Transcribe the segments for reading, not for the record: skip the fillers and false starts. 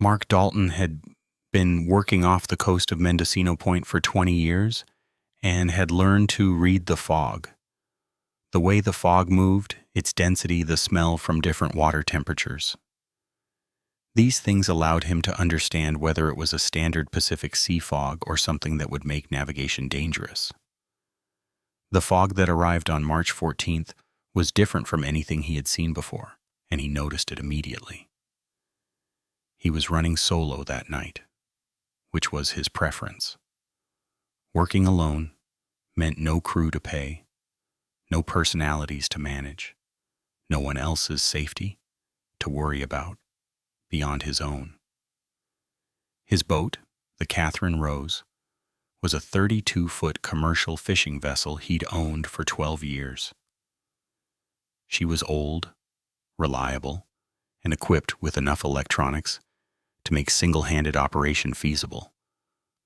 Mark Dalton had been working off the coast of Mendocino Point for 20 years and had learned to read the fog. The way the fog moved, its density, the smell from different water temperatures. These things allowed him to understand whether it was a standard Pacific sea fog or something that would make navigation dangerous. The fog that arrived on March 14th was different from anything he had seen before, and he noticed it immediately. He was running solo that night, which was his preference. Working alone meant no crew to pay, no personalities to manage, no one else's safety to worry about beyond his own. His boat, the Catherine Rose, was a 32-foot commercial fishing vessel he'd owned for 12 years. She was old, reliable, and equipped with enough electronics to make single-handed operation feasible,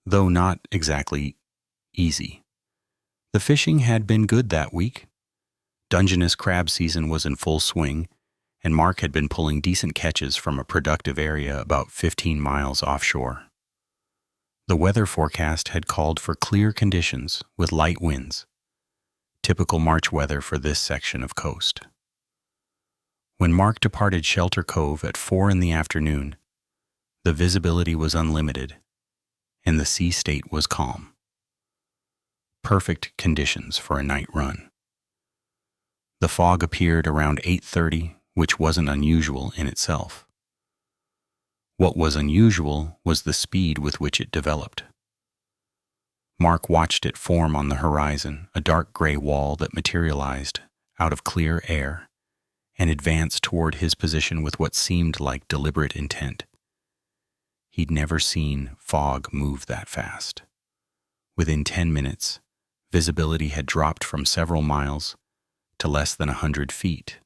though not exactly easy. The fishing had been good that week. Dungeness crab season was in full swing, and Mark had been pulling decent catches from a productive area about 15 miles offshore. The weather forecast had called for clear conditions with light winds, typical March weather for this section of coast. When Mark departed Shelter Cove at 4 in the afternoon, the visibility was unlimited, and the sea state was calm. Perfect conditions for a night run. The fog appeared around 8:30, which wasn't unusual in itself. What was unusual was the speed with which it developed. Mark watched it form on the horizon, a dark gray wall that materialized out of clear air and advanced toward his position with what seemed like deliberate intent. He'd never seen fog move that fast. Within 10 minutes, visibility had dropped from several miles to less than 100 feet.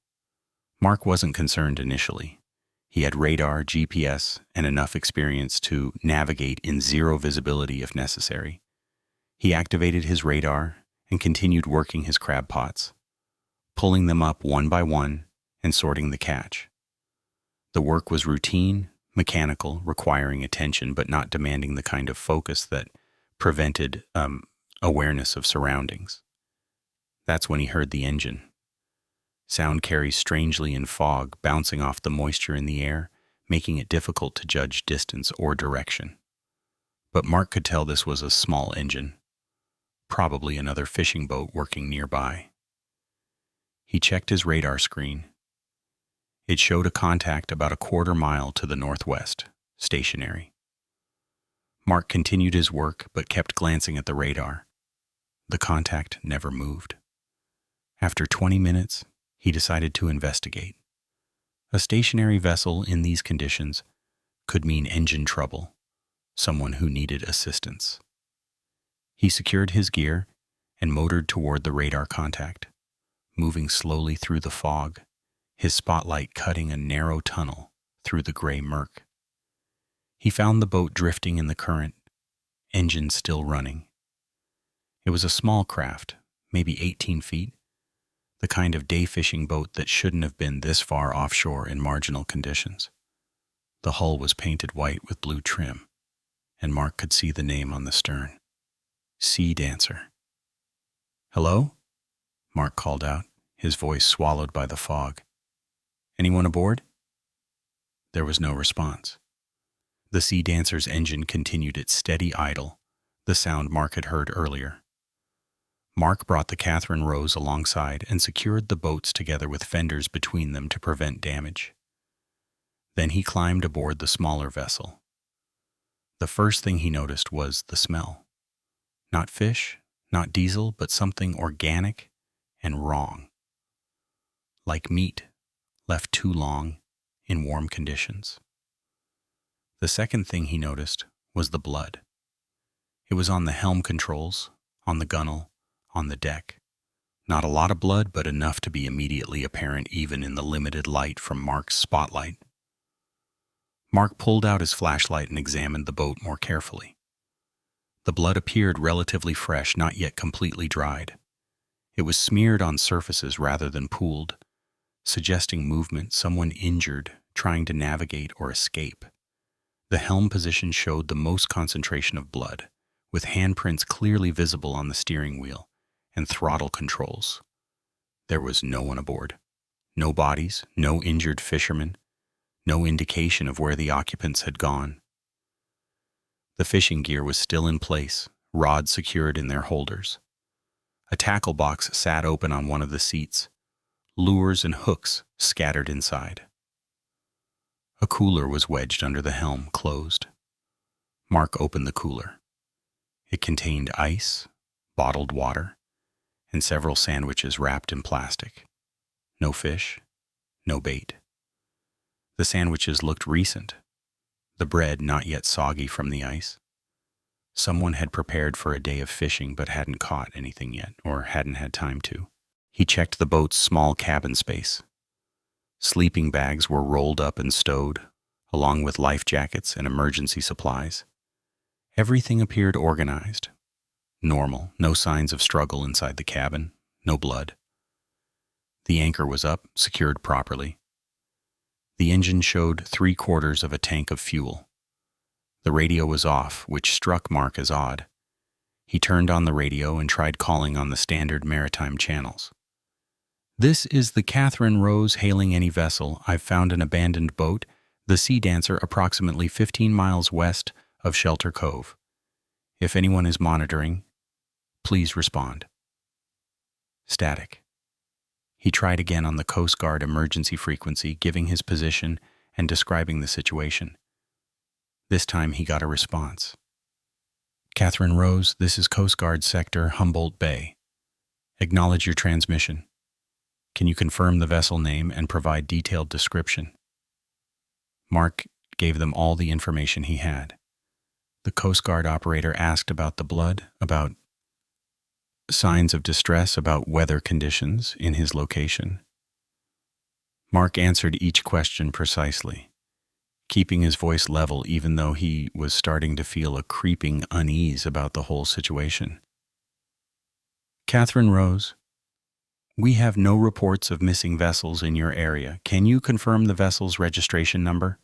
Mark wasn't concerned initially. He had radar, GPS, and enough experience to navigate in zero visibility if necessary. He activated his radar and continued working his crab pots, pulling them up one by one and sorting the catch. The work was routine, mechanical, requiring attention but not demanding the kind of focus that prevented awareness of surroundings. That's when he heard the engine. Sound carries strangely in fog, bouncing off the moisture in the air, making it difficult to judge distance or direction. But Mark could tell this was a small engine, probably another fishing boat working nearby. He checked his radar screen. It showed a contact about a quarter mile to the northwest, stationary. Mark continued his work but kept glancing at the radar. The contact never moved. After 20 minutes, he decided to investigate. A stationary vessel in these conditions could mean engine trouble, someone who needed assistance. He secured his gear and motored toward the radar contact, moving slowly through the fog, his spotlight cutting a narrow tunnel through the gray murk. He found the boat drifting in the current, engine still running. It was a small craft, maybe 18 feet, the kind of day fishing boat that shouldn't have been this far offshore in marginal conditions. The hull was painted white with blue trim, and Mark could see the name on the stern. Sea Dancer. "Hello?" Mark called out, his voice swallowed by the fog. "Anyone aboard?" There was no response. The Sea Dancer's engine continued its steady idle, the sound Mark had heard earlier. Mark brought the Catherine Rose alongside and secured the boats together with fenders between them to prevent damage. Then he climbed aboard the smaller vessel. The first thing he noticed was the smell. Not fish, not diesel, but something organic and wrong. Like meat left too long in warm conditions. The second thing he noticed was the blood. It was on the helm controls, on the gunwale, on the deck. Not a lot of blood, but enough to be immediately apparent even in the limited light from Mark's spotlight. Mark pulled out his flashlight and examined the boat more carefully. The blood appeared relatively fresh, not yet completely dried. It was smeared on surfaces rather than pooled, suggesting movement, someone injured, trying to navigate or escape. The helm position showed the most concentration of blood, with handprints clearly visible on the steering wheel and throttle controls. There was no one aboard. No bodies, no injured fishermen, no indication of where the occupants had gone. The fishing gear was still in place, rods secured in their holders. A tackle box sat open on one of the seats, lures and hooks scattered inside. A cooler was wedged under the helm, closed. Mark opened the cooler. It contained ice, bottled water, and several sandwiches wrapped in plastic. No fish, no bait. The sandwiches looked recent, the bread not yet soggy from the ice. Someone had prepared for a day of fishing but hadn't caught anything yet, or hadn't had time to. He checked the boat's small cabin space. Sleeping bags were rolled up and stowed, along with life jackets and emergency supplies. Everything appeared organized. Normal, no signs of struggle inside the cabin, no blood. The anchor was up, secured properly. The engine showed 3/4 of a tank of fuel. The radio was off, which struck Mark as odd. He turned on the radio and tried calling on the standard maritime channels. "This is the Catherine Rose hailing any vessel. I've found an abandoned boat, the Sea Dancer, approximately 15 miles west of Shelter Cove. If anyone is monitoring, please respond." Static. He tried again on the Coast Guard emergency frequency, giving his position and describing the situation. This time he got a response. "Catherine Rose, this is Coast Guard Sector Humboldt Bay. Acknowledge your transmission. Can you confirm the vessel name and provide detailed description?" Mark gave them all the information he had. The Coast Guard operator asked about the blood, about signs of distress, about weather conditions in his location. Mark answered each question precisely, keeping his voice level even though he was starting to feel a creeping unease about the whole situation. "Catherine Rose, we have no reports of missing vessels in your area. Can you confirm the vessel's registration number?"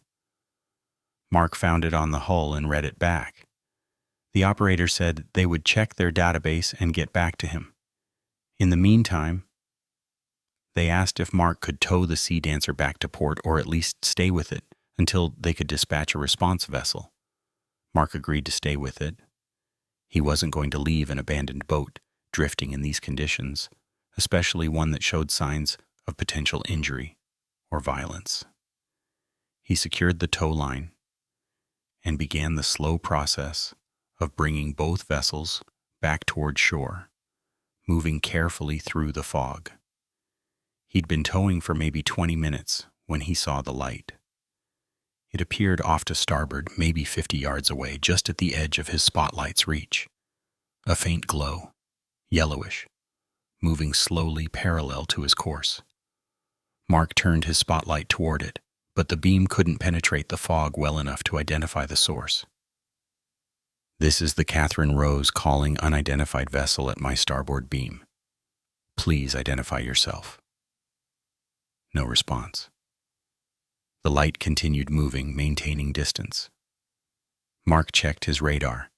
Mark found it on the hull and read it back. The operator said they would check their database and get back to him. In the meantime, they asked if Mark could tow the Sea Dancer back to port or at least stay with it until they could dispatch a response vessel. Mark agreed to stay with it. He wasn't going to leave an abandoned boat drifting in these conditions, especially one that showed signs of potential injury or violence. He secured the tow line and began the slow process of bringing both vessels back toward shore, moving carefully through the fog. He'd been towing for maybe 20 minutes when he saw the light. It appeared off to starboard, maybe 50 yards away, just at the edge of his spotlight's reach. A faint glow, yellowish, moving slowly parallel to his course. Mark turned his spotlight toward it, but the beam couldn't penetrate the fog well enough to identify the source. "This is the Catherine Rose calling unidentified vessel at my starboard beam. Please identify yourself." No response. The light continued moving, maintaining distance. Mark checked his radar.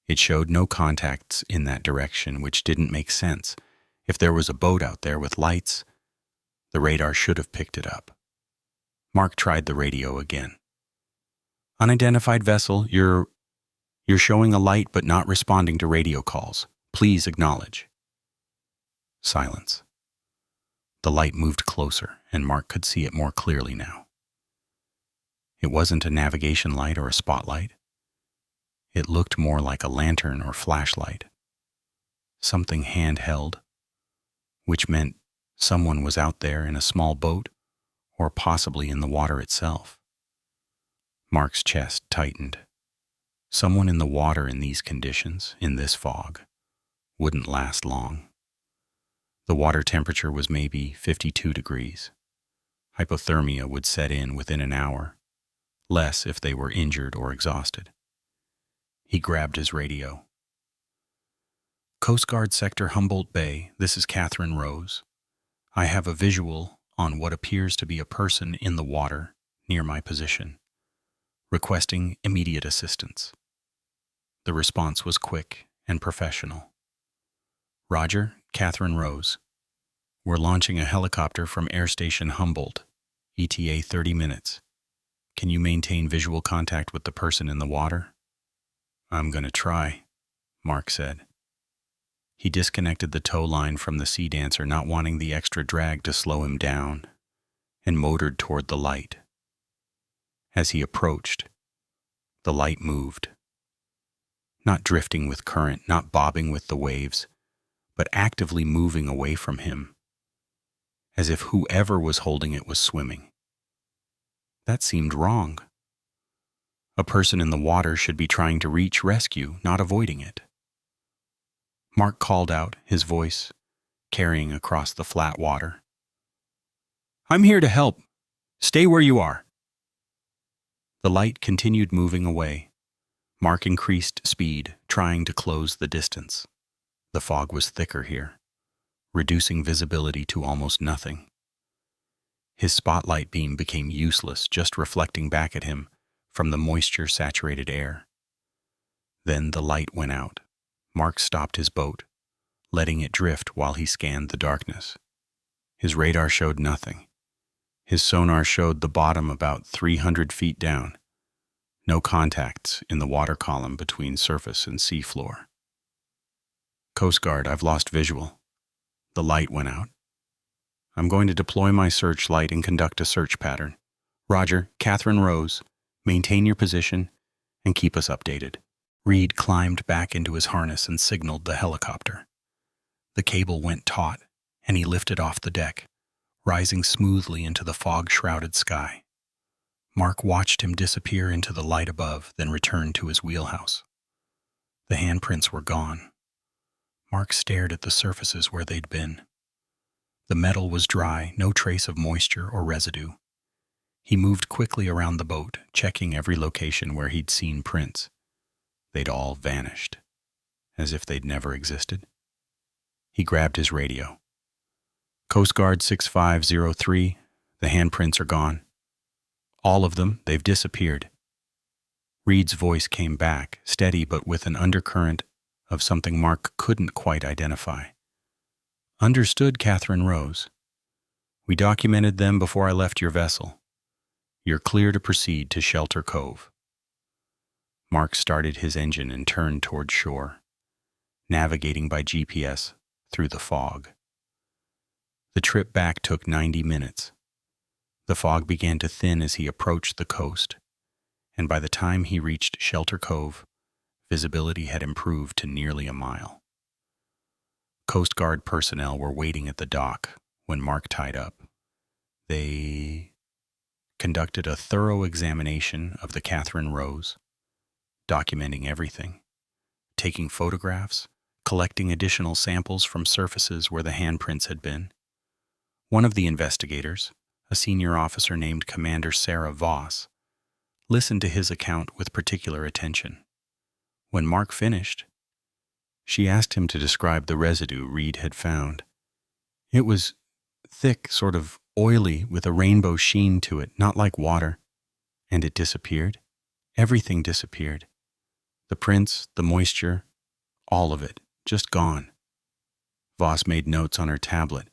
It showed no contacts in that direction, which didn't make sense. If there was a boat out there with lights, the radar should have picked it up. Mark tried the radio again. "Unidentified vessel, you're showing a light but not responding to radio calls. Please acknowledge." Silence. The light moved closer, and Mark could see it more clearly now. It wasn't a navigation light or a spotlight. It looked more like a lantern or flashlight. Something handheld, which meant someone was out there in a small boat or possibly in the water itself. Mark's chest tightened. Someone in the water in these conditions, in this fog, wouldn't last long. The water temperature was maybe 52 degrees. Hypothermia would set in within an hour, less if they were injured or exhausted. He grabbed his radio. "Coast Guard Sector Humboldt Bay, this is Catherine Rose. I have a visual on what appears to be a person in the water near my position. requesting immediate assistance. The response was quick and professional. Roger, Catherine Rose. We're launching a helicopter from Air Station Humboldt, ETA 30 minutes. Can you maintain visual contact with the person in the water? I'm going to try, Mark said. He disconnected the tow line from the Sea Dancer, not wanting the extra drag to slow him down, and motored toward the light. As he approached, the light moved. Not drifting with current, not bobbing with the waves, but actively moving away from him, as if whoever was holding it was swimming. That seemed wrong. A person in the water should be trying to reach rescue, not avoiding it. Mark called out, his voice carrying across the flat water. I'm here to help. Stay where you are. The light continued moving away. Mark increased speed, trying to close the distance. The fog was thicker here, reducing visibility to almost nothing. His spotlight beam became useless, just reflecting back at him from the moisture-saturated air. Then the light went out. Mark stopped his boat, letting it drift while he scanned the darkness. His radar showed nothing. His sonar showed the bottom about 300 feet down. No contacts in the water column between surface and seafloor. Coast Guard, I've lost visual. The light went out. I'm going to deploy my searchlight and conduct a search pattern. Roger, Catherine Rose, maintain your position and keep us updated. Reed climbed back into his harness and signaled the helicopter. The cable went taut, and he lifted off the deck, rising smoothly into the fog-shrouded sky. Mark watched him disappear into the light above, then return to his wheelhouse. The handprints were gone. Mark stared at the surfaces where they'd been. The metal was dry, no trace of moisture or residue. He moved quickly around the boat, checking every location where he'd seen prints. They'd all vanished, as if they'd never existed. He grabbed his radio. Coast Guard 6503, the handprints are gone. All of them, they've disappeared. Reed's voice came back, steady but with an undercurrent of something Mark couldn't quite identify. Understood, Catherine Rose. We documented them before I left your vessel. You're clear to proceed to Shelter Cove. Mark started his engine and turned toward shore, navigating by GPS through the fog. The trip back took 90 minutes. The fog began to thin as he approached the coast, and by the time he reached Shelter Cove, visibility had improved to nearly a mile. Coast Guard personnel were waiting at the dock when Mark tied up. They conducted a thorough examination of the Catherine Rose, documenting everything, taking photographs, collecting additional samples from surfaces where the handprints had been. One of the investigators, a senior officer named Commander Sarah Voss, listened to his account with particular attention. When Mark finished, she asked him to describe the residue Reed had found. It was thick, sort of oily, with a rainbow sheen to it, not like water. And it disappeared. Everything disappeared. The prints, the moisture, all of it, just gone. Voss made notes on her tablet.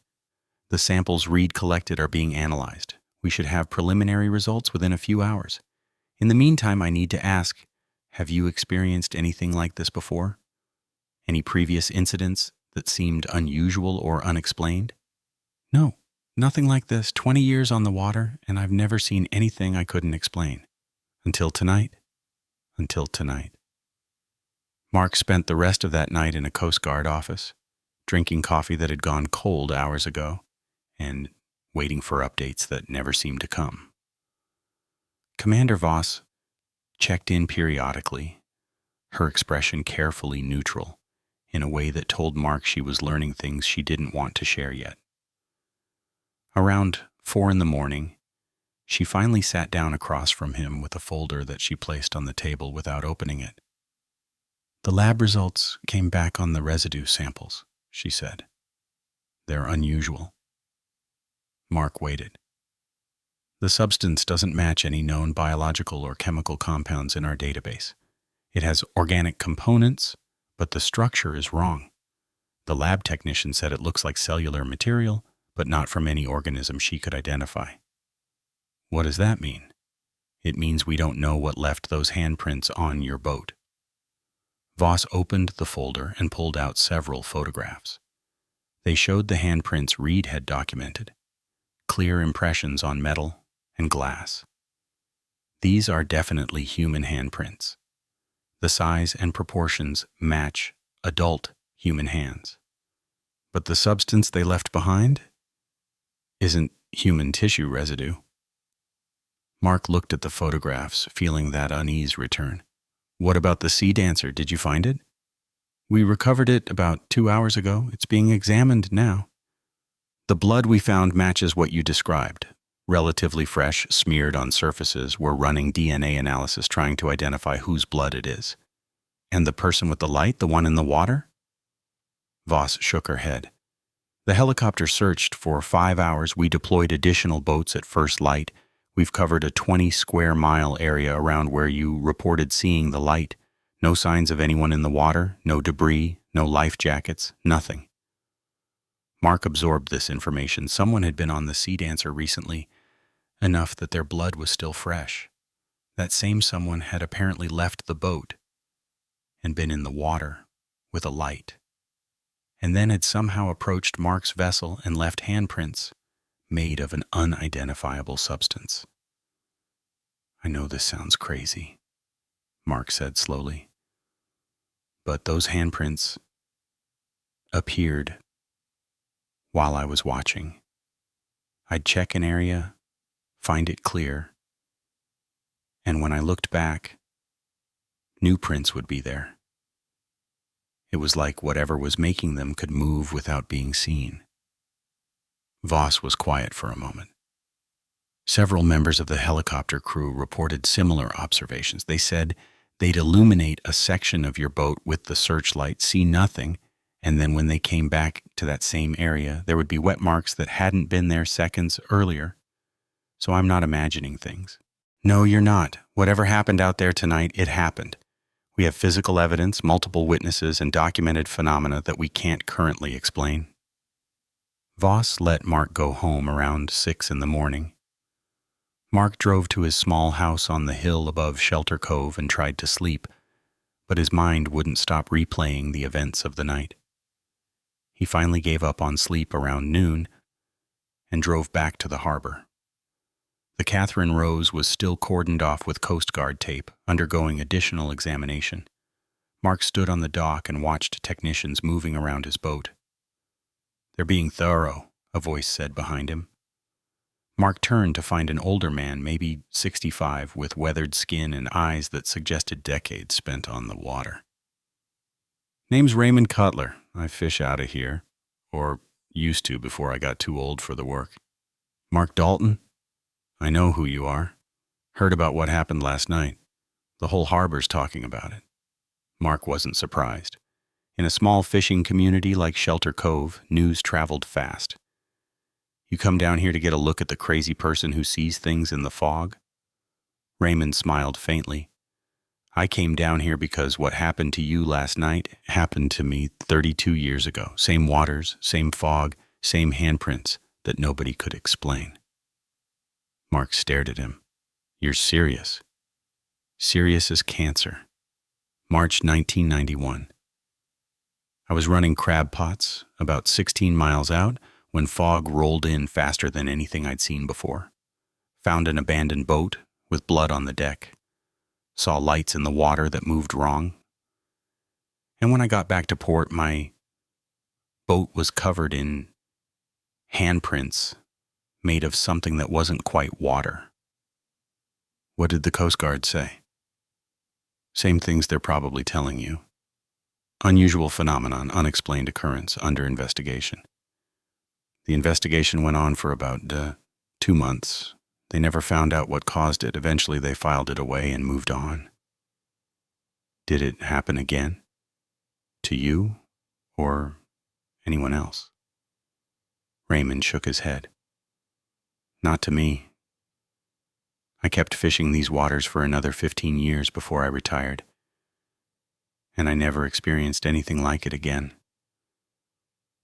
The samples Reed collected are being analyzed. We should have preliminary results within a few hours. In the meantime, I need to ask, have you experienced anything like this before? Any previous incidents that seemed unusual or unexplained? No, nothing like this. 20 years on the water, and I've never seen anything I couldn't explain. Until tonight. Until tonight. Mark spent the rest of that night in a Coast Guard office, drinking coffee that had gone cold hours ago, and waiting for updates that never seemed to come. Commander Voss checked in periodically, her expression carefully neutral, in a way that told Mark she was learning things she didn't want to share yet. Around 4 a.m, she finally sat down across from him with a folder that she placed on the table without opening it. The lab results came back on the residue samples, she said. They're unusual. Mark waited. The substance doesn't match any known biological or chemical compounds in our database. It has organic components, but the structure is wrong. The lab technician said it looks like cellular material, but not from any organism she could identify. What does that mean? It means we don't know what left those handprints on your boat. Voss opened the folder and pulled out several photographs. They showed the handprints Reed had documented, clear impressions on metal and glass. These are definitely human handprints. The size and proportions match adult human hands. But the substance they left behind isn't human tissue residue. Mark looked at the photographs, feeling that unease return. What about the sea dancer? Did you find it? We recovered it about 2 hours ago. It's being examined now. The blood we found matches what you described. Relatively fresh, smeared on surfaces. We're running DNA analysis trying to identify whose blood it is. And the person with the light, the one in the water? Voss shook her head. The helicopter searched for 5 hours. We deployed additional boats at first light. We've covered a 20-square-mile area around where you reported seeing the light. No signs of anyone in the water, no debris, no life jackets, nothing. Mark absorbed this information. Someone had been on the Sea Dancer recently, enough that their blood was still fresh. That same someone had apparently left the boat and been in the water with a light, and then had somehow approached Mark's vessel and left handprints made of an unidentifiable substance. I know this sounds crazy, Mark said slowly, but those handprints appeared while I was watching. I'd check an area, find it clear, and when I looked back, new prints would be there. It was like whatever was making them could move without being seen. Voss was quiet for a moment. Several members of the helicopter crew reported similar observations. They said they'd illuminate a section of your boat with the searchlight, see nothing, and then when they came back to that same area, there would be wet marks that hadn't been there seconds earlier. So I'm not imagining things. No, you're not. Whatever happened out there tonight, it happened. We have physical evidence, multiple witnesses, and documented phenomena that we can't currently explain. Voss let Mark go home around 6 in the morning. Mark drove to his small house on the hill above Shelter Cove and tried to sleep, but his mind wouldn't stop replaying the events of the night. He finally gave up on sleep around noon and drove back to the harbor. The Catherine Rose was still cordoned off with Coast Guard tape, undergoing additional examination. Mark stood on the dock and watched technicians moving around his boat. They're being thorough, a voice said behind him. Mark turned to find an older man, maybe 65, with weathered skin and eyes that suggested decades spent on the water. Name's Raymond Cutler. I fish out of here, or used to before I got too old for the work. Mark Dalton? I know who you are. Heard about what happened last night. The whole harbor's talking about it. Mark wasn't surprised. In a small fishing community like Shelter Cove, news traveled fast. You come down here to get a look at the crazy person who sees things in the fog? Raymond smiled faintly. I came down here because what happened to you last night happened to me 32 years ago. Same waters, same fog, same handprints that nobody could explain. Mark stared at him. You're serious. Serious as cancer. March 1991. I was running crab pots about 16 miles out when fog rolled in faster than anything I'd seen before. Found an abandoned boat with blood on the deck. Saw lights in the water that moved wrong. And when I got back to port, my boat was covered in handprints made of something that wasn't quite water. What did the Coast Guard say? Same things they're probably telling you. Unusual phenomenon, unexplained occurrence, under investigation. The investigation went on for about 2 months. They never found out what caused it. Eventually they filed it away and moved on. Did it happen again? To you or anyone else? Raymond shook his head. Not to me. I kept fishing these waters for another 15 years before I retired, and I never experienced anything like it again.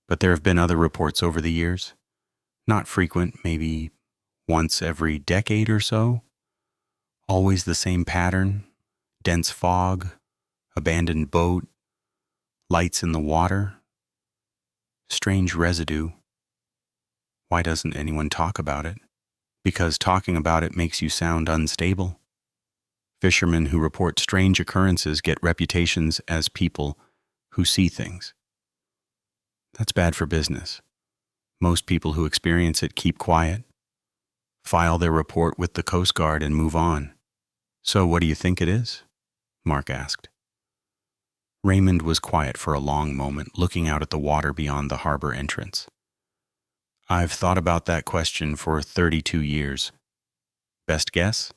But there have been other reports over the years, not frequent, maybe once every decade or so. Always the same pattern: dense fog, abandoned boat, lights in the water, strange residue. Why doesn't anyone talk about it? Because talking about it makes you sound unstable. Fishermen who report strange occurrences get reputations as people who see things. That's bad for business. Most people who experience it keep quiet, file their report with the Coast Guard, and move on. So what do you think it is? Mark asked. Raymond was quiet for a long moment, looking out at the water beyond the harbor entrance. I've thought about that question for 32 years. Best guess?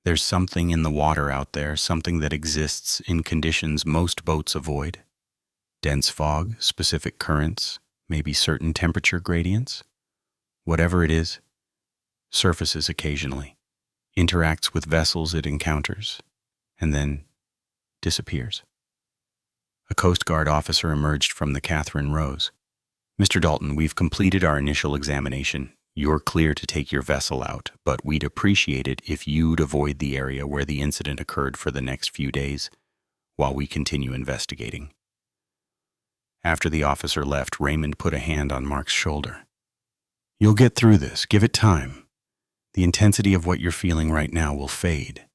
There's something in the water out there, something that exists in conditions most boats avoid. Dense fog, specific currents, maybe certain temperature gradients. Whatever it is, surfaces occasionally, interacts with vessels it encounters, and then disappears. A Coast Guard officer emerged from the Catherine Rose. Mr. Dalton, we've completed our initial examination. You're clear to take your vessel out, but we'd appreciate it if you'd avoid the area where the incident occurred for the next few days while we continue investigating. After the officer left, Raymond put a hand on Mark's shoulder. You'll get through this. Give it time. The intensity of what you're feeling right now will fade.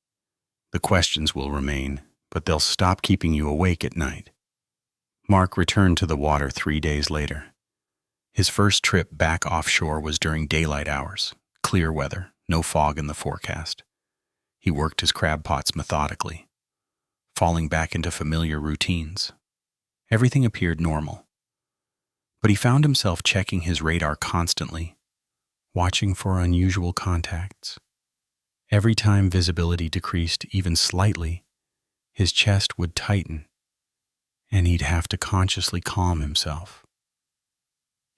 The questions will remain, but they'll stop keeping you awake at night. Mark returned to the water 3 days later. His first trip back offshore was during daylight hours, clear weather, no fog in the forecast. He worked his crab pots methodically, falling back into familiar routines. Everything appeared normal. But he found himself checking his radar constantly, watching for unusual contacts. Every time visibility decreased even slightly, his chest would tighten, and he'd have to consciously calm himself.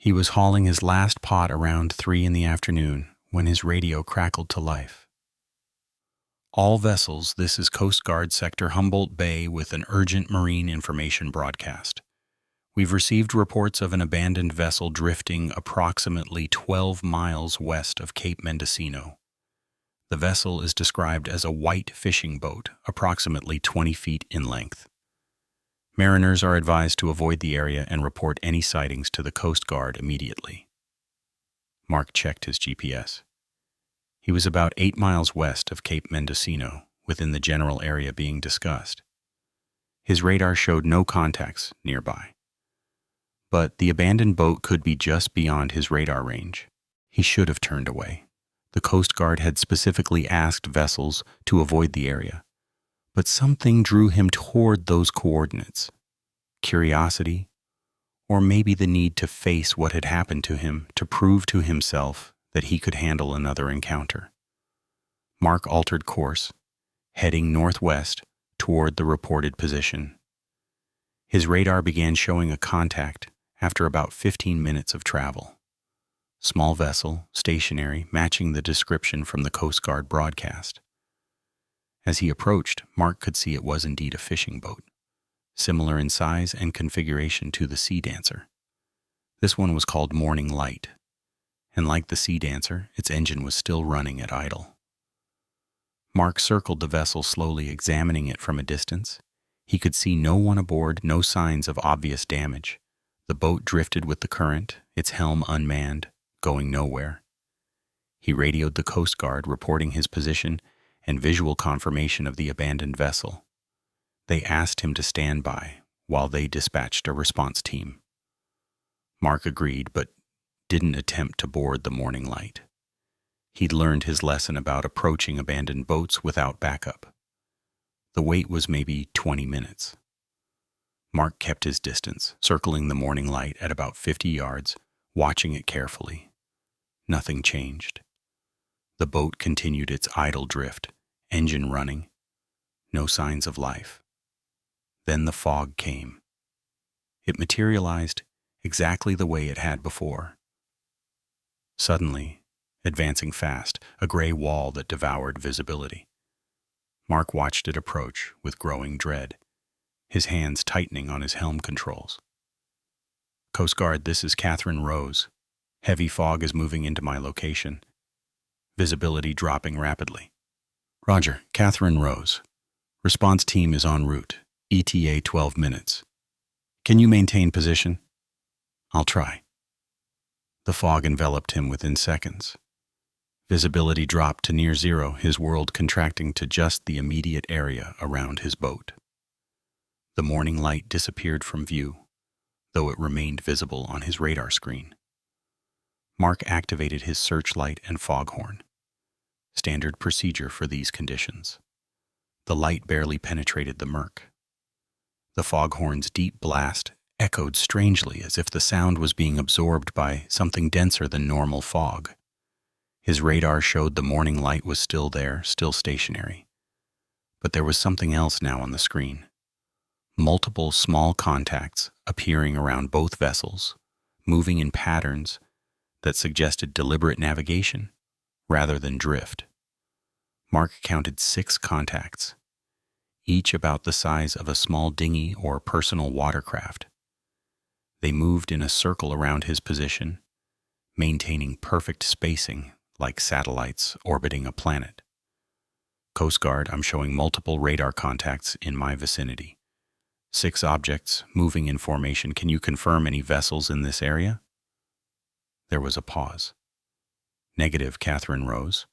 He was hauling his last pot around 3 p.m. when his radio crackled to life. All vessels, this is Coast Guard Sector Humboldt Bay with an urgent marine information broadcast. We've received reports of an abandoned vessel drifting approximately 12 miles west of Cape Mendocino. The vessel is described as a white fishing boat, approximately 20 feet in length. Mariners are advised to avoid the area and report any sightings to the Coast Guard immediately. Mark checked his GPS. He was about 8 miles west of Cape Mendocino, within the general area being discussed. His radar showed no contacts nearby. But the abandoned boat could be just beyond his radar range. He should have turned away. The Coast Guard had specifically asked vessels to avoid the area. But something drew him toward those coordinates. Curiosity, or maybe the need to face what had happened to him, to prove to himself that he could handle another encounter. Mark altered course, heading northwest toward the reported position. His radar began showing a contact after about 15 minutes of travel. Small vessel, stationary, matching the description from the Coast Guard broadcast. As he approached, Mark could see it was indeed a fishing boat, similar in size and configuration to the Sea Dancer. This one was called Morning Light, and like the Sea Dancer, its engine was still running at idle. Mark circled the vessel slowly, examining it from a distance. He could see no one aboard, no signs of obvious damage. The boat drifted with the current, its helm unmanned, going nowhere. He radioed the Coast Guard, reporting his position and visual confirmation of the abandoned vessel. They asked him to stand by while they dispatched a response team. Mark agreed, but didn't attempt to board the Morning Light. He'd learned his lesson about approaching abandoned boats without backup. The wait was maybe 20 minutes. Mark kept his distance, circling the Morning Light at about 50 yards, watching it carefully. Nothing changed. The boat continued its idle drift, engine running. No signs of life. Then the fog came. It materialized exactly the way it had before. Suddenly, advancing fast, a gray wall that devoured visibility. Mark watched it approach with growing dread, his hands tightening on his helm controls. Coast Guard, this is Catherine Rose. Heavy fog is moving into my location. Visibility dropping rapidly. Roger, Catherine Rose. Response team is en route. ETA 12 minutes. Can you maintain position? I'll try. The fog enveloped him within seconds. Visibility dropped to near zero, his world contracting to just the immediate area around his boat. The morning light disappeared from view, though it remained visible on his radar screen. Mark activated his searchlight and foghorn. Standard procedure for these conditions. The light barely penetrated the murk. The foghorn's deep blast echoed strangely as if the sound was being absorbed by something denser than normal fog. His radar showed the morning light was still there, still stationary. But there was something else now on the screen. Multiple small contacts appearing around both vessels, moving in patterns that suggested deliberate navigation rather than drift. Mark counted 6 contacts, each about the size of a small dinghy or personal watercraft. They moved in a circle around his position, maintaining perfect spacing like satellites orbiting a planet. Coast Guard, I'm showing multiple radar contacts in my vicinity. 6 objects moving in formation. Can you confirm any vessels in this area? There was a pause. Negative, Catherine Rose.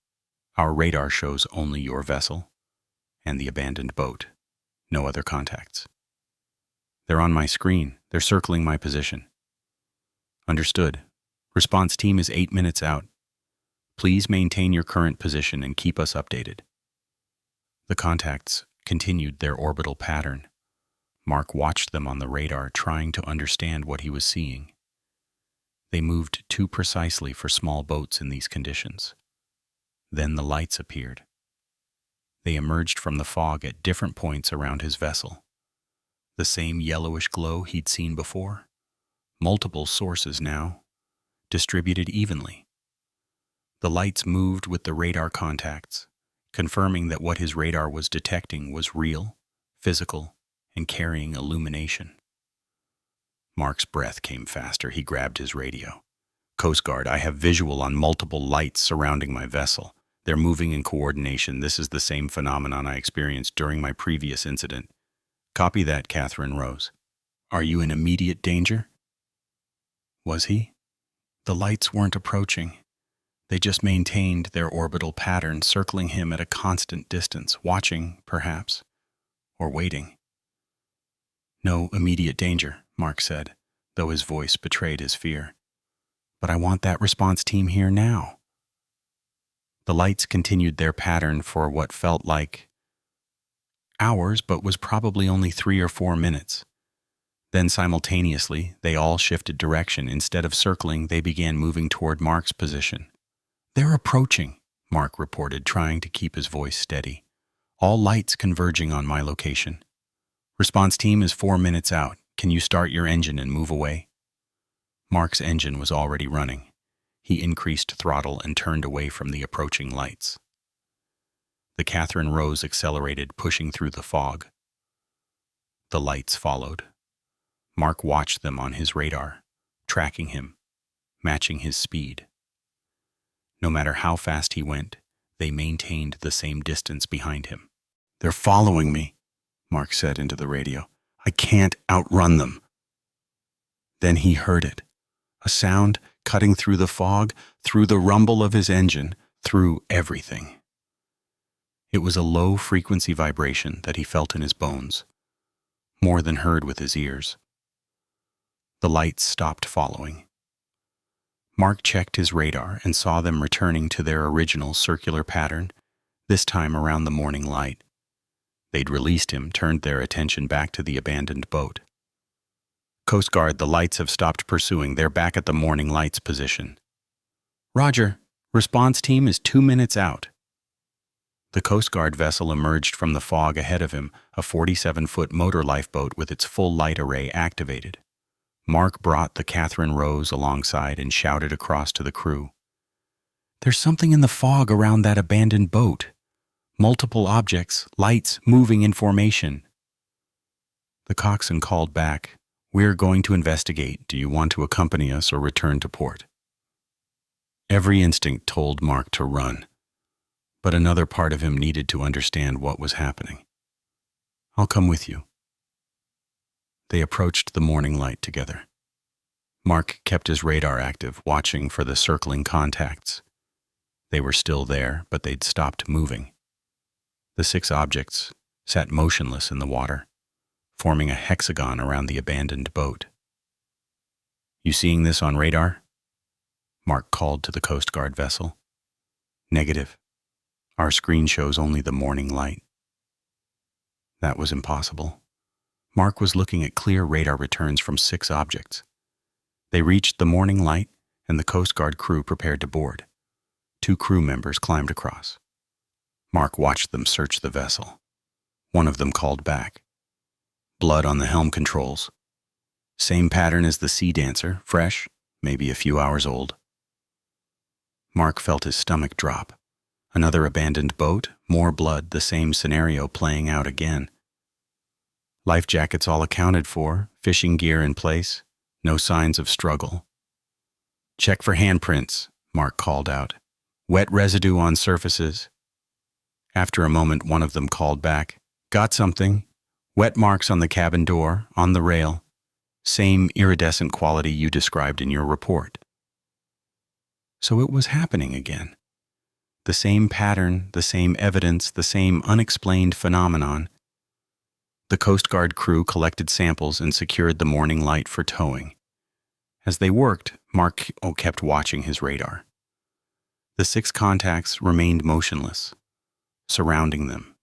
Our radar shows only your vessel and the abandoned boat. No other contacts. They're on my screen. They're circling my position. Understood. Response team is 8 minutes out. Please maintain your current position and keep us updated. The contacts continued their orbital pattern. Mark watched them on the radar, trying to understand what he was seeing. They moved too precisely for small boats in these conditions. Then the lights appeared. They emerged from the fog at different points around his vessel. The same yellowish glow he'd seen before. Multiple sources now, distributed evenly. The lights moved with the radar contacts, confirming that what his radar was detecting was real, physical, and carrying illumination. Mark's breath came faster. He grabbed his radio. Coast Guard, I have visual on multiple lights surrounding my vessel. They're moving in coordination. This is the same phenomenon I experienced during my previous incident. Copy that, Catherine Rose. Are you in immediate danger? Was he? The lights weren't approaching. They just maintained their orbital pattern, circling him at a constant distance, watching, perhaps, or waiting. No immediate danger, Mark said, though his voice betrayed his fear. But I want that response team here now. The lights continued their pattern for what felt like hours, but was probably only 3 or 4 minutes. Then simultaneously, they all shifted direction. Instead of circling, they began moving toward Mark's position. They're approaching, Mark reported, trying to keep his voice steady. All lights converging on my location. Response team is 4 minutes out. Can you start your engine and move away? Mark's engine was already running. He increased throttle and turned away from the approaching lights. The Catherine Rose accelerated, pushing through the fog. The lights followed. Mark watched them on his radar, tracking him, matching his speed. No matter how fast he went, they maintained the same distance behind him. They're following me, Mark said into the radio. I can't outrun them. Then he heard it, a sound cutting through the fog, through the rumble of his engine, through everything. It was a low-frequency vibration that he felt in his bones, more than heard with his ears. The lights stopped following. Mark checked his radar and saw them returning to their original circular pattern, this time around the morning light. They'd released him, turned their attention back to the abandoned boat. Coast Guard, the lights have stopped pursuing. They're back at the morning light's position. Roger. Response team is 2 minutes out. The Coast Guard vessel emerged from the fog ahead of him, a 47-foot motor lifeboat with its full light array activated. Mark brought the Catherine Rose alongside and shouted across to the crew. There's something in the fog around that abandoned boat. Multiple objects, lights moving in formation. The coxswain called back, "We're going to investigate. Do you want to accompany us or return to port?" Every instinct told Mark to run, but another part of him needed to understand what was happening. "I'll come with you." They approached the morning light together. Mark kept his radar active, watching for the circling contacts. They were still there, but they'd stopped moving. The 6 objects sat motionless in the water, forming a hexagon around the abandoned boat. "You seeing this on radar?" Mark called to the Coast Guard vessel. "Negative. Our screen shows only the morning light." That was impossible. Mark was looking at clear radar returns from 6 objects. They reached the morning light, and the Coast Guard crew prepared to board. 2 crew members climbed across. Mark watched them search the vessel. One of them called back. "Blood on the helm controls. Same pattern as the Sea Dancer, fresh, maybe a few hours old." Mark felt his stomach drop. Another abandoned boat, more blood, the same scenario playing out again. Life jackets all accounted for, fishing gear in place, no signs of struggle. "Check for handprints," Mark called out. "Wet residue on surfaces." After a moment, one of them called back. "Got something. Wet marks on the cabin door, on the rail. Same iridescent quality you described in your report." So it was happening again. The same pattern, the same evidence, the same unexplained phenomenon. The Coast Guard crew collected samples and secured the morning light for towing. As they worked, Mark kept watching his radar. The 6 contacts remained motionless, surrounding them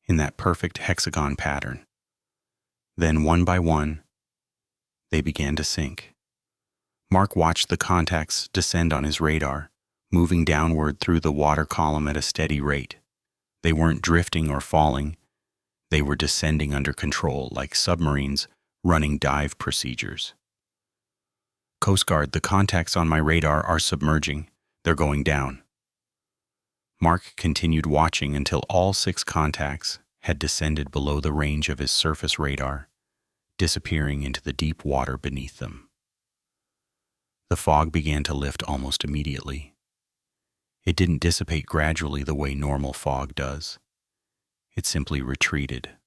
in that perfect hexagon pattern. Then, one by one, they began to sink. Mark watched the contacts descend on his radar, moving downward through the water column at a steady rate. They weren't drifting or falling. They were descending under control, like submarines running dive procedures. "Coast Guard, the contacts on my radar are submerging. They're going down." Mark continued watching until all 6 contacts had descended below the range of his surface radar, disappearing into the deep water beneath them. The fog began to lift almost immediately. It didn't dissipate gradually the way normal fog does. It simply retreated,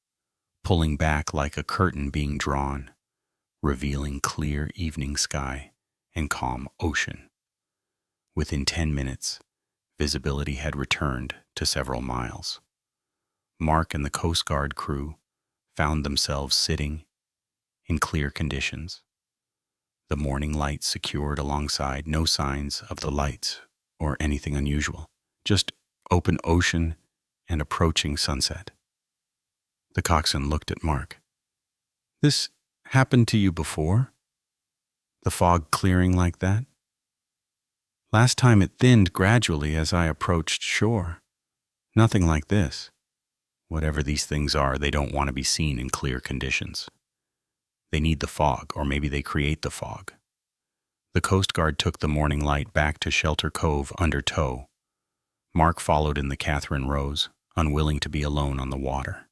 pulling back like a curtain being drawn, revealing clear evening sky and calm ocean. Within 10 minutes, visibility had returned to several miles. Mark and the Coast Guard crew found themselves sitting in clear conditions. The morning light secured alongside, no signs of the lights or anything unusual, just open ocean and approaching sunset. The coxswain looked at Mark. "This happened to you before? The fog clearing like that?" "Last time it thinned gradually as I approached shore. Nothing like this." Whatever these things are, they don't want to be seen in clear conditions. They need the fog, or maybe they create the fog. The Coast Guard took the morning light back to Shelter Cove under tow. Mark followed in the Catherine Rose, unwilling to be alone on the water.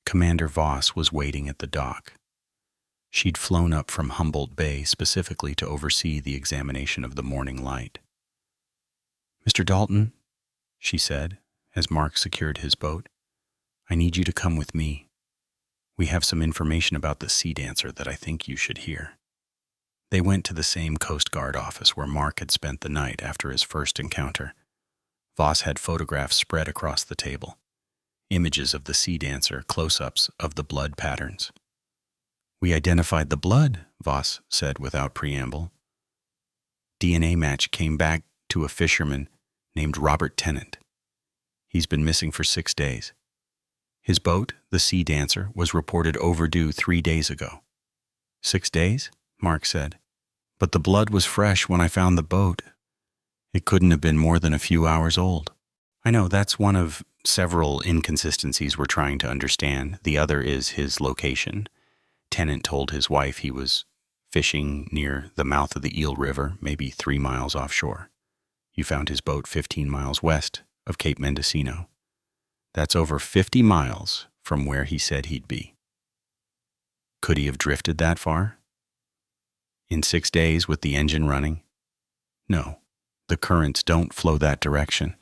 Commander Voss was waiting at the dock. She'd flown up from Humboldt Bay specifically to oversee the examination of the morning light. "Mr. Dalton," she said, as Mark secured his boat, "I need you to come with me. We have some information about the Sea Dancer that I think you should hear." They went to the same Coast Guard office where Mark had spent the night after his first encounter. Voss had photographs spread across the table. Images of the Sea Dancer, close-ups of the blood patterns. "We identified the blood," Voss said without preamble. "DNA match came back to a fisherman named Robert Tennant. He's been missing for 6 days. His boat, the Sea Dancer, was reported overdue 3 days ago." "6 days?" Mark said. "But the blood was fresh when I found the boat. It couldn't have been more than a few hours old." "I know, that's one of several inconsistencies we're trying to understand. The other is his location. Tennant told his wife he was fishing near the mouth of the Eel River, maybe 3 miles offshore. You found his boat 15 miles west of Cape Mendocino. That's over 50 miles from where he said he'd be. Could he have drifted that far? In 6 days with the engine running? No, the currents don't flow that direction,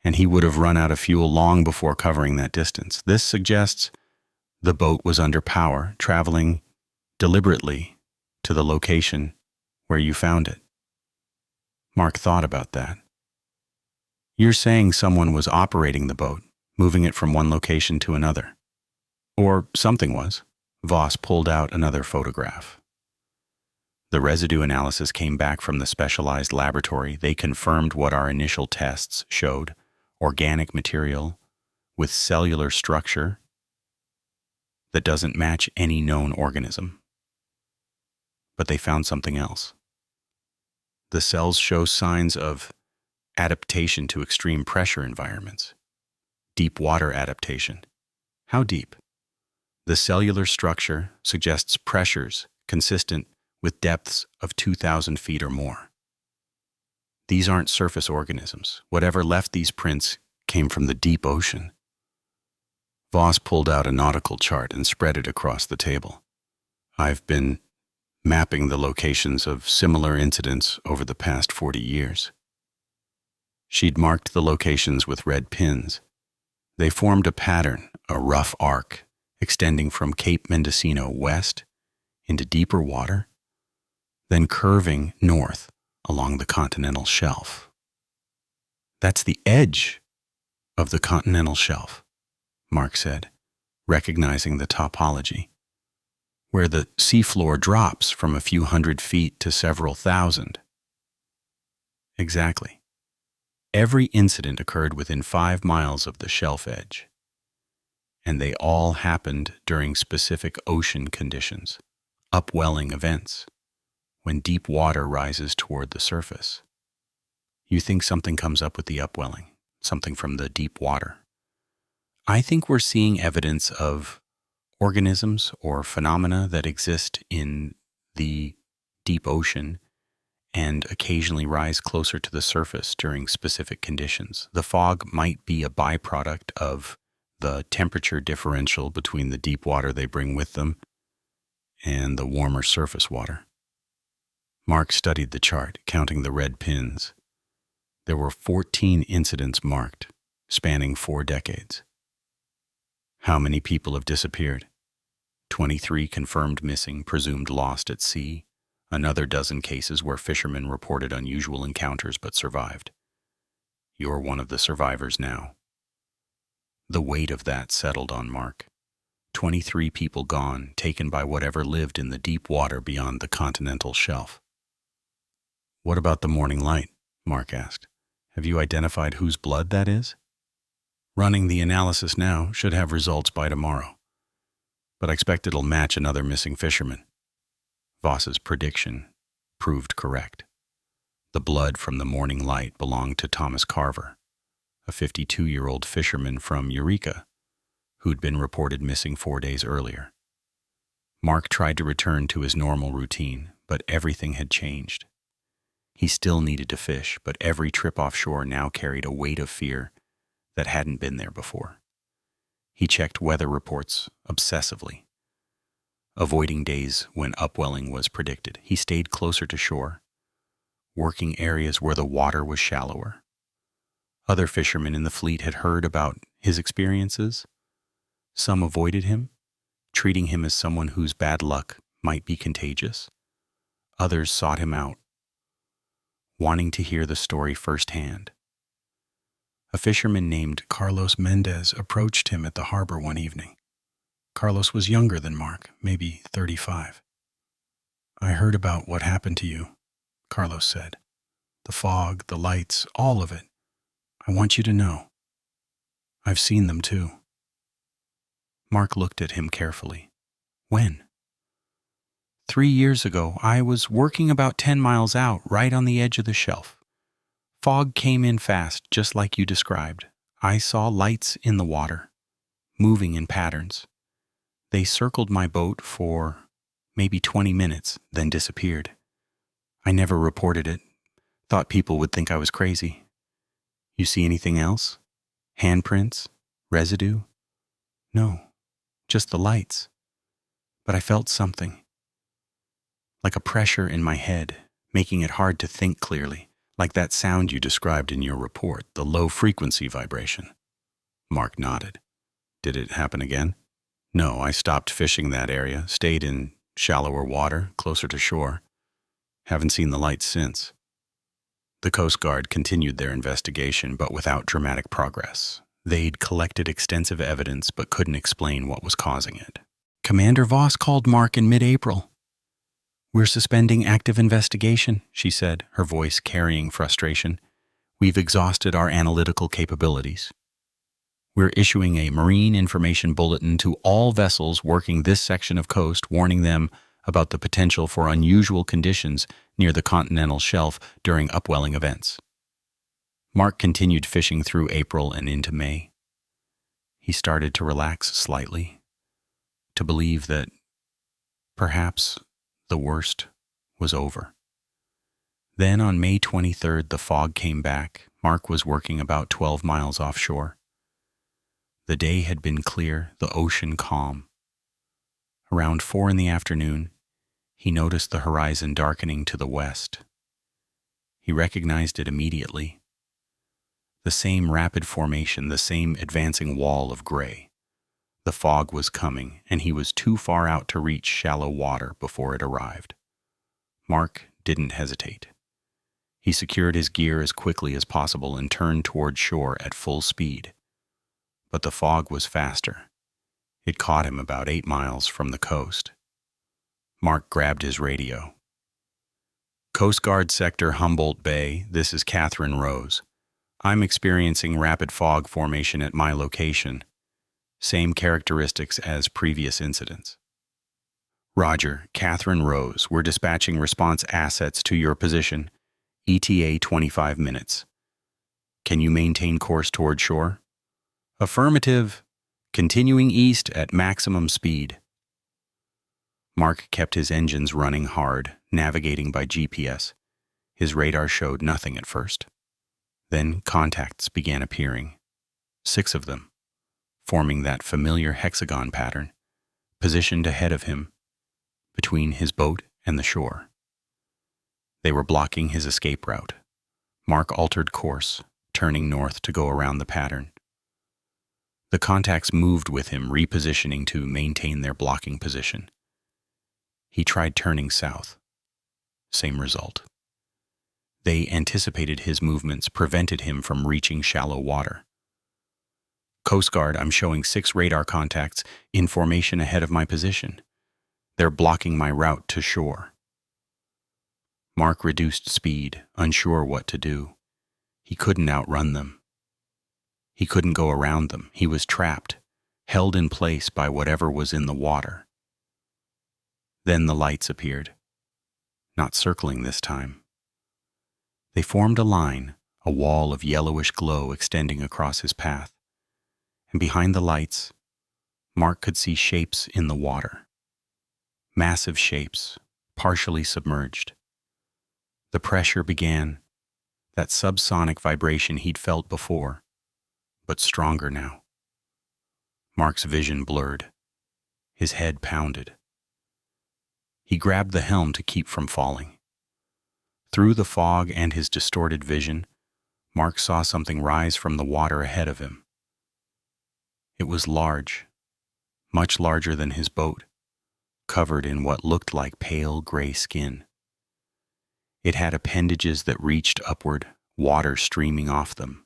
and he would have run out of fuel long before covering that distance. This suggests the boat was under power, traveling deliberately to the location where you found it. Mark thought about that. You're saying someone was operating the boat, moving it from one location to another. Or something was. Voss pulled out another photograph. The residue analysis came back from the specialized laboratory. They confirmed what our initial tests showed: organic material with cellular structure that doesn't match any known organism. But they found something else. The cells show signs of adaptation to extreme pressure environments. Deep water adaptation. How deep? The cellular structure suggests pressures consistent with depths of 2,000 feet or more. These aren't surface organisms. Whatever left these prints came from the deep ocean. Voss pulled out a nautical chart and spread it across the table. I've been mapping the locations of similar incidents over the past 40 years. She'd marked the locations with red pins. They formed a pattern, a rough arc, extending from Cape Mendocino west into deeper water, then curving north along the continental shelf. That's the edge of the continental shelf, Mark said, recognizing the topology, where the seafloor drops from a few hundred feet to several thousand. Exactly. Every incident occurred within 5 miles of the shelf edge, and they all happened during specific ocean conditions, upwelling events, when deep water rises toward the surface. You think something comes up with the upwelling, something from the deep water. I think we're seeing evidence of organisms or phenomena that exist in the deep ocean and occasionally rise closer to the surface during specific conditions. The fog might be a byproduct of the temperature differential between the deep water they bring with them and the warmer surface water. Mark studied the chart, counting the red pins. There were 14 incidents marked, spanning 4 decades. How many people have disappeared? 23 confirmed missing, presumed lost at sea. Another dozen cases where fishermen reported unusual encounters but survived. You're one of the survivors now. The weight of that settled on Mark. 23 people gone, taken by whatever lived in the deep water beyond the continental shelf. What about the morning light? Mark asked. Have you identified whose blood that is? Running the analysis now should have results by tomorrow, but I expect it'll match another missing fisherman. Voss's prediction proved correct. The blood from the morning light belonged to Thomas Carver, a 52-year-old fisherman from Eureka, who'd been reported missing 4 days earlier. Mark tried to return to his normal routine, but everything had changed. He still needed to fish, but every trip offshore now carried a weight of fear that hadn't been there before. He checked weather reports obsessively, avoiding days when upwelling was predicted. He stayed closer to shore, working areas where the water was shallower. Other fishermen in the fleet had heard about his experiences. Some avoided him, treating him as someone whose bad luck might be contagious. Others sought him out, wanting to hear the story firsthand. A fisherman named Carlos Mendez approached him at the harbor one evening. Carlos was younger than Mark, maybe 35. I heard about what happened to you, Carlos said. The fog, the lights, all of it. I want you to know. I've seen them too. Mark looked at him carefully. When? 3 years ago, I was working about 10 miles out, right on the edge of the shelf. Fog came in fast, just like you described. I saw lights in the water, moving in patterns. They circled my boat for maybe 20 minutes, then disappeared. I never reported it. Thought people would think I was crazy. You see anything else? Handprints? Residue? No, just the lights. But I felt something. Like a pressure in my head, making it hard to think clearly. Like that sound you described in your report, the low-frequency vibration. Mark nodded. Did it happen again? No, I stopped fishing that area, stayed in shallower water, closer to shore. Haven't seen the lights since. The Coast Guard continued their investigation, but without dramatic progress. They'd collected extensive evidence, but couldn't explain what was causing it. Commander Voss called Mark in mid-April. We're suspending active investigation, she said, her voice carrying frustration. We've exhausted our analytical capabilities. We're issuing a marine information bulletin to all vessels working this section of coast, warning them about the potential for unusual conditions near the continental shelf during upwelling events. Mark continued fishing through April and into May. He started to relax slightly, to believe that perhaps the worst was over. Then on May 23rd, the fog came back. Mark was working about 12 miles offshore. The day had been clear, the ocean calm. Around 4 in the afternoon, he noticed the horizon darkening to the west. He recognized it immediately. The same rapid formation, the same advancing wall of gray. The fog was coming, and he was too far out to reach shallow water before it arrived. Mark didn't hesitate. He secured his gear as quickly as possible and turned toward shore at full speed. But the fog was faster. It caught him about 8 miles from the coast. Mark grabbed his radio. Coast Guard Sector, Humboldt Bay, this is Catherine Rose. I'm experiencing rapid fog formation at my location. Same characteristics as previous incidents. Roger, Catherine Rose. We're dispatching response assets to your position. ETA 25 minutes. Can you maintain course toward shore? Affirmative. Continuing east at maximum speed. Mark kept his engines running hard, navigating by GPS. His radar showed nothing at first. Then contacts began appearing. 6 of them, forming that familiar hexagon pattern, positioned ahead of him, between his boat and the shore. They were blocking his escape route. Mark altered course, turning north to go around the pattern. The contacts moved with him, repositioning to maintain their blocking position. He tried turning south. Same result. They anticipated his movements, prevented him from reaching shallow water. Coast Guard, I'm showing 6 radar contacts in formation ahead of my position. They're blocking my route to shore. Mark reduced speed, unsure what to do. He couldn't outrun them. He couldn't go around them. He was trapped, held in place by whatever was in the water. Then the lights appeared. Not circling this time. They formed a line, a wall of yellowish glow extending across his path. And behind the lights, Mark could see shapes in the water. Massive shapes, partially submerged. The pressure began, that subsonic vibration he'd felt before, but stronger now. Mark's vision blurred. His head pounded. He grabbed the helm to keep from falling. Through the fog and his distorted vision, Mark saw something rise from the water ahead of him. It was large, much larger than his boat, covered in what looked like pale gray skin. It had appendages that reached upward, water streaming off them.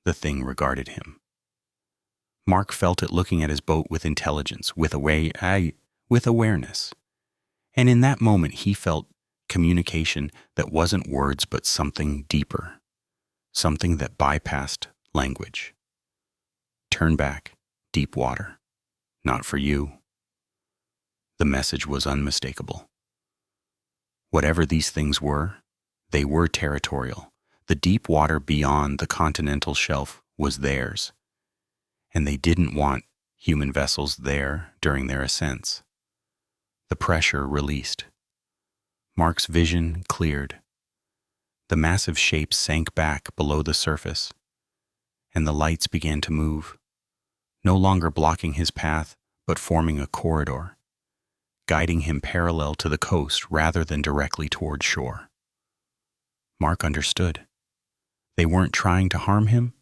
The thing regarded him. Mark felt it looking at his boat with intelligence, with awareness. And in that moment he felt communication that wasn't words but something deeper, something that bypassed language. Turn back, deep water. Not for you. The message was unmistakable. Whatever these things were, they were territorial. The deep water beyond the continental shelf was theirs, and they didn't want human vessels there during their ascents. The pressure released. Mark's vision cleared. The massive shape sank back below the surface, and the lights began to move, no longer blocking his path, but forming a corridor, guiding him parallel to the coast rather than directly toward shore. Mark understood. They weren't trying to harm him.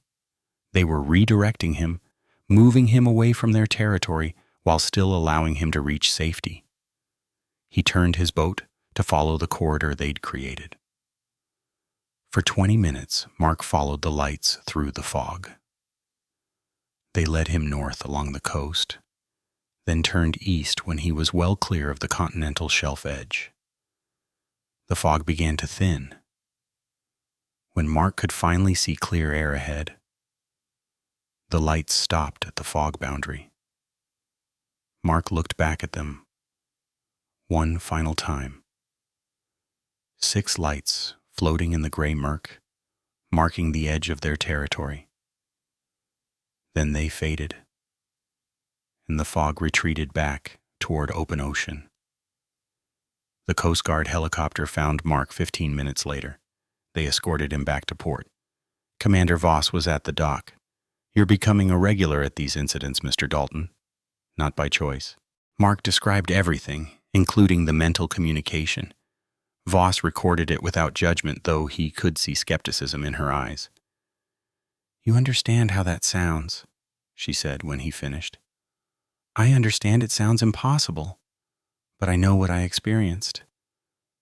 They were redirecting him, moving him away from their territory while still allowing him to reach safety. He turned his boat to follow the corridor they'd created. For 20 minutes, Mark followed the lights through the fog. They led him north along the coast, then turned east when he was well clear of the continental shelf edge. The fog began to thin. When Mark could finally see clear air ahead, the lights stopped at the fog boundary. Mark looked back at them one final time. 6 lights floating in the gray murk, marking the edge of their territory. Then they faded, and the fog retreated back toward open ocean. The Coast Guard helicopter found Mark 15 minutes later. They escorted him back to port. Commander Voss was at the dock. "You're becoming a regular at these incidents, Mr. Dalton." "Not by choice." Mark described everything, including the mental communication. Voss recorded it without judgment, though he could see skepticism in her eyes. "You understand how that sounds," she said when he finished. "I understand it sounds impossible, but I know what I experienced.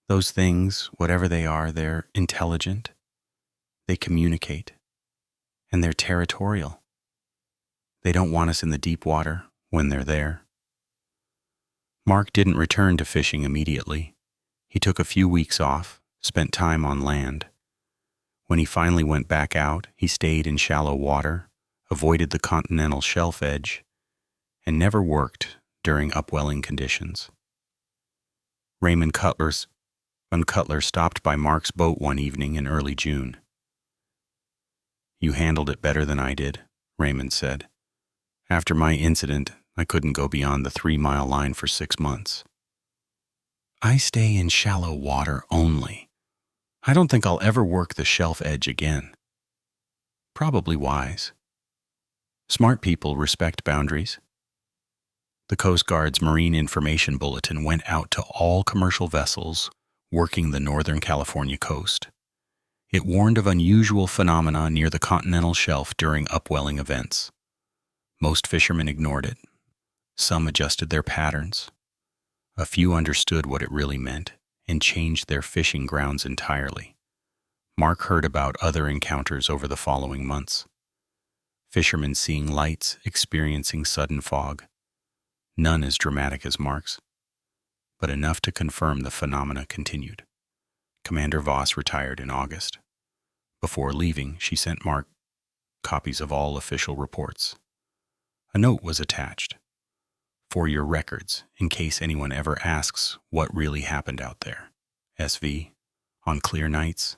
Those things, whatever they are, they're intelligent, they communicate, and they're territorial. They don't want us in the deep water when they're there." Mark didn't return to fishing immediately. He took a few weeks off, spent time on land. When he finally went back out, he stayed in shallow water, avoided the continental shelf edge, and never worked during upwelling conditions. Raymond Cutler stopped by Mark's boat one evening in early June. "You handled it better than I did," Raymond said. "After my incident, I couldn't go beyond the 3-mile line for 6 months. I stay in shallow water only. I don't think I'll ever work the shelf edge again." Probably wise. Smart people respect boundaries. The Coast Guard's Marine Information Bulletin went out to all commercial vessels working the Northern California coast. It warned of unusual phenomena near the continental shelf during upwelling events. Most fishermen ignored it. Some adjusted their patterns. A few understood what it really meant and changed their fishing grounds entirely. Mark heard about other encounters over the following months. Fishermen seeing lights, experiencing sudden fog. None as dramatic as Mark's, but enough to confirm the phenomena continued. Commander Voss retired in August. Before leaving, she sent Mark copies of all official reports. A note was attached. "For your records, in case anyone ever asks what really happened out there. SV, on clear nights,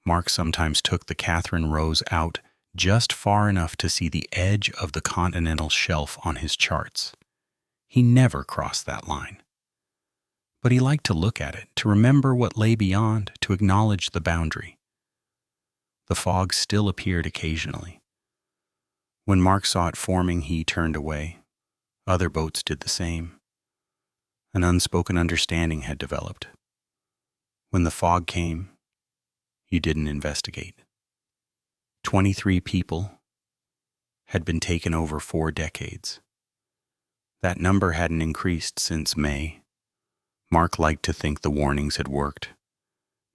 Mark sometimes took the Catherine Rose out just far enough to see the edge of the continental shelf on his charts. He never crossed that line. But he liked to look at it, to remember what lay beyond, to acknowledge the boundary." The fog still appeared occasionally. When Mark saw it forming, he turned away. Other boats did the same. An unspoken understanding had developed. When the fog came, you didn't investigate. 23 people had been taken over 4 decades. That number hadn't increased since May. Mark liked to think the warnings had worked,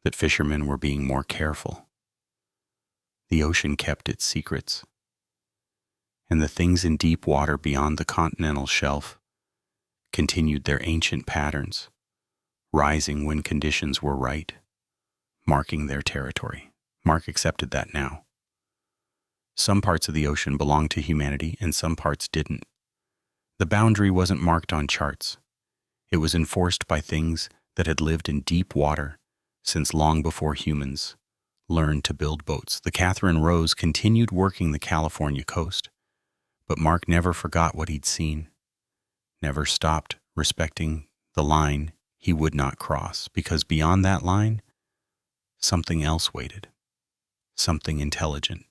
that fishermen were being more careful. The ocean kept its secrets, and the things in deep water beyond the continental shelf continued their ancient patterns, rising when conditions were right, marking their territory. Mark accepted that now. Some parts of the ocean belonged to humanity and some parts didn't. The boundary wasn't marked on charts. It was enforced by things that had lived in deep water since long before humans learned to build boats. The Catherine Rose continued working the California coast, but Mark never forgot what he'd seen, never stopped respecting the line he would not cross, because beyond that line, Something else waited. Something intelligent.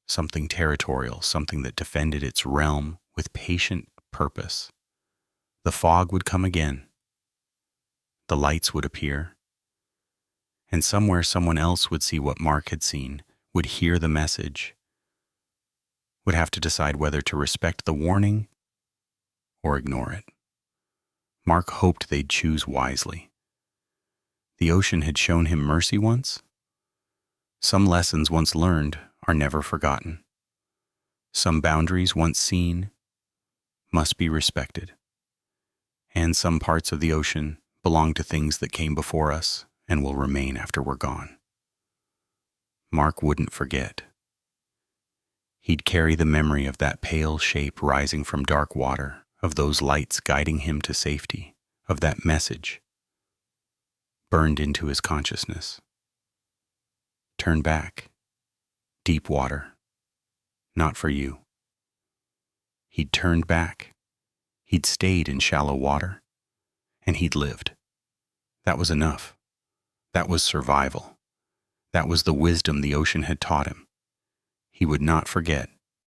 Something territorial, something that defended its realm with patient purpose. The fog would come again. The lights would appear. And somewhere someone else would see what Mark had seen, would hear the message, would have to decide whether to respect the warning or ignore it. Mark hoped they'd choose wisely. The ocean had shown him mercy once. Some lessons once learned are never forgotten. Some boundaries once seen must be respected. And some parts of the ocean belong to things that came before us and will remain after we're gone. Mark wouldn't forget. He'd carry the memory of that pale shape rising from dark water, of those lights guiding him to safety, of that message burned into his consciousness. Turn back. Deep water. Not for you. He'd turned back. He'd stayed in shallow water. And he'd lived. That was enough. That was survival. That was the wisdom the ocean had taught him. He would not forget.